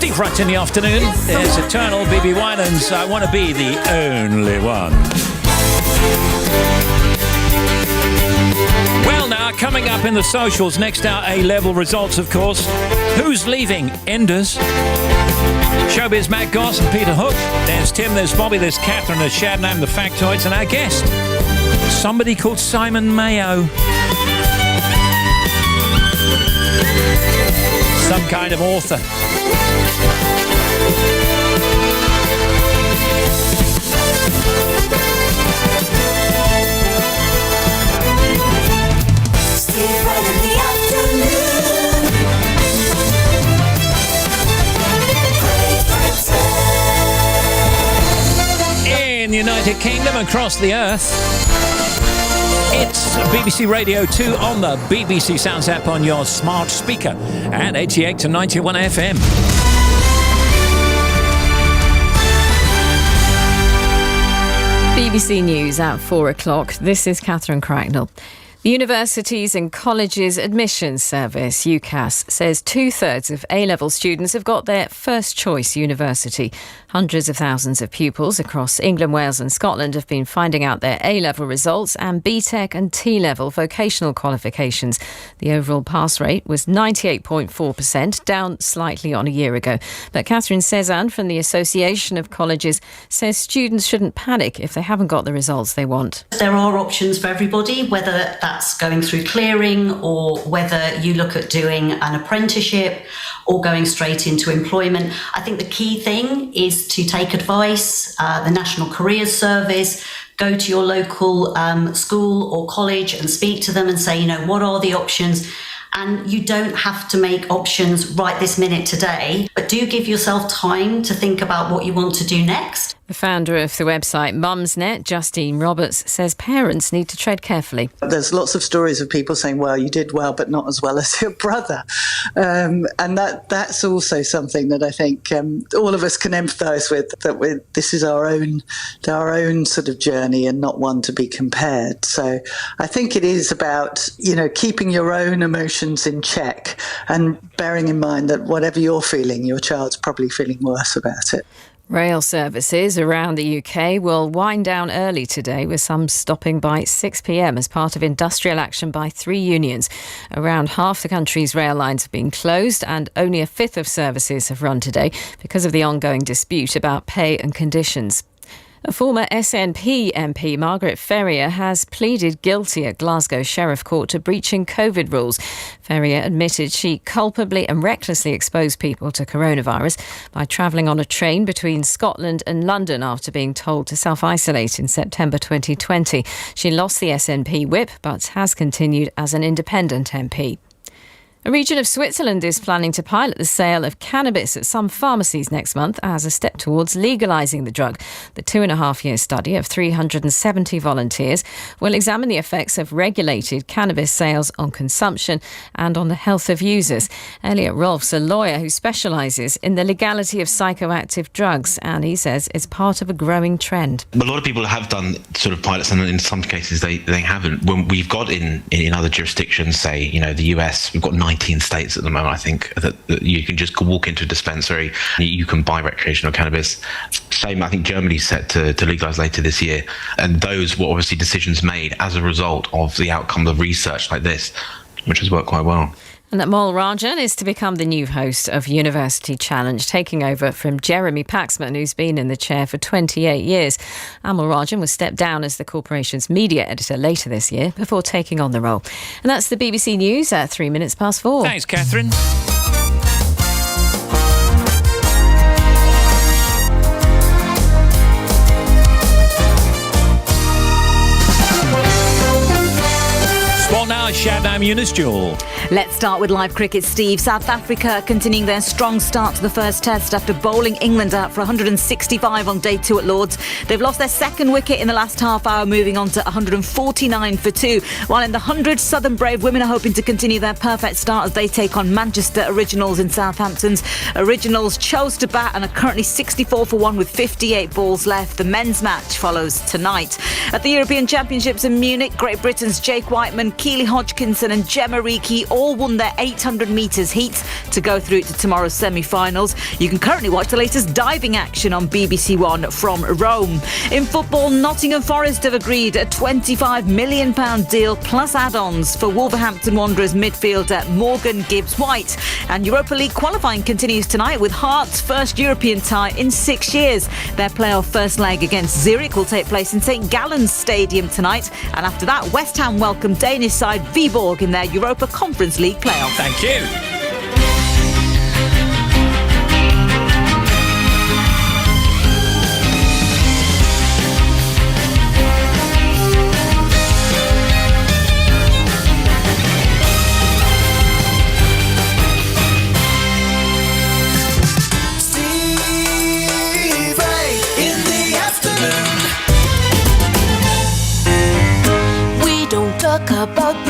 Deep right in the afternoon, there's Eternal, BB Winans, I Want to Be the Only One. Well now, coming up in the socials, next out A-level results, of course. Who's leaving? Enders. Showbiz Matt Goss and Peter Hook. There's Tim, there's Bobby, there's Catherine, there's Shadnam, the Factoids, and our guest, somebody called Simon Mayo. Some kind of author. In the United Kingdom, across the earth, it's BBC Radio 2 on the BBC Sounds app on your smart speaker at 88 to 91 FM. BBC News at 4 o'clock. This is Catherine Cracknell. The Universities and Colleges Admissions Service, UCAS, says 2/3 of A-level students have got their first choice university. Hundreds of thousands of pupils across England, Wales and Scotland have been finding out their A-level results and BTEC and T-level vocational qualifications. The overall pass rate was 98.4%, down slightly on a year ago. But Catherine Cezanne from the Association of Colleges says students shouldn't panic if they haven't got the results they want. There are options for everybody, whether that's going through clearing or whether you look at doing an apprenticeship or going straight into employment. I think the key thing is to take advice, the National Careers Service, go to your local school or college and speak to them and say, what are the options? And you don't have to make options right this minute today, but do give yourself time to think about what you want to do next. The founder of the website Mumsnet, Justine Roberts, says parents need to tread carefully. There's lots of stories of people saying, well, you did well, but not as well as your brother. And that's also something that I think all of us can empathise with, that this is our own sort of journey and not one to be compared. So I think it is about, keeping your own emotions in check and bearing in mind that whatever you're feeling, your child's probably feeling worse about it. Rail services around the UK will wind down early today, with some stopping by 6 p.m. as part of industrial action by 3 unions. Around half the country's rail lines have been closed and only a fifth of services have run today because of the ongoing dispute about pay and conditions. A former SNP MP, Margaret Ferrier, has pleaded guilty at Glasgow Sheriff Court to breaching COVID rules. Ferrier admitted she culpably and recklessly exposed people to coronavirus by travelling on a train between Scotland and London after being told to self-isolate in September 2020. She lost the SNP whip but has continued as an independent MP. A region of Switzerland is planning to pilot the sale of cannabis at some pharmacies next month as a step towards legalising the drug. The 2.5-year study of 370 volunteers will examine the effects of regulated cannabis sales on consumption and on the health of users. Elliot Rolfe's a lawyer who specialises in the legality of psychoactive drugs, and he says it's part of a growing trend. A lot of people have done sort of pilots, and in some cases they haven't. When we've got in other jurisdictions, say, the US, we've got 19 states at the moment, I think, that you can just walk into a dispensary, you can buy recreational cannabis. Same, I think Germany's set to legalise later this year. And those were obviously decisions made as a result of the outcome of research like this, which has worked quite well. And Amol Rajan is to become the new host of University Challenge, taking over from Jeremy Paxman, who's been in the chair for 28 years. Amol Rajan will step down as the corporation's media editor later this year before taking on the role. And that's the BBC News at 4 minutes past. Thanks, Catherine. Sport now, Shadnam Yunus Jewel. Let's start with live cricket, Steve. South Africa continuing their strong start to the first test after bowling England out for 165 on day 2 at Lords. They've lost their second wicket in the last half hour, moving on to 149 for 2. While in the 100, Southern Brave women are hoping to continue their perfect start as they take on Manchester Originals in Southampton's. Originals chose to bat and are currently 64 for 1 with 58 balls left. The men's match follows tonight. At the European Championships in Munich, Great Britain's Jake Whiteman, Keely Hodgkinson Thompson and Gemma Reekie all won their 800 metres heats to go through to tomorrow's semi-finals. You can currently watch the latest diving action on BBC One from Rome. In football, Nottingham Forest have agreed a £25 million deal plus add-ons for Wolverhampton Wanderers midfielder Morgan Gibbs-White. And Europa League qualifying continues tonight with Hearts' first European tie in 6 years. Their playoff first leg against Zurich will take place in St Gallen's Stadium tonight. And after that, West Ham welcome Danish side Viborg in their Europa Conference League playoff. Thank you.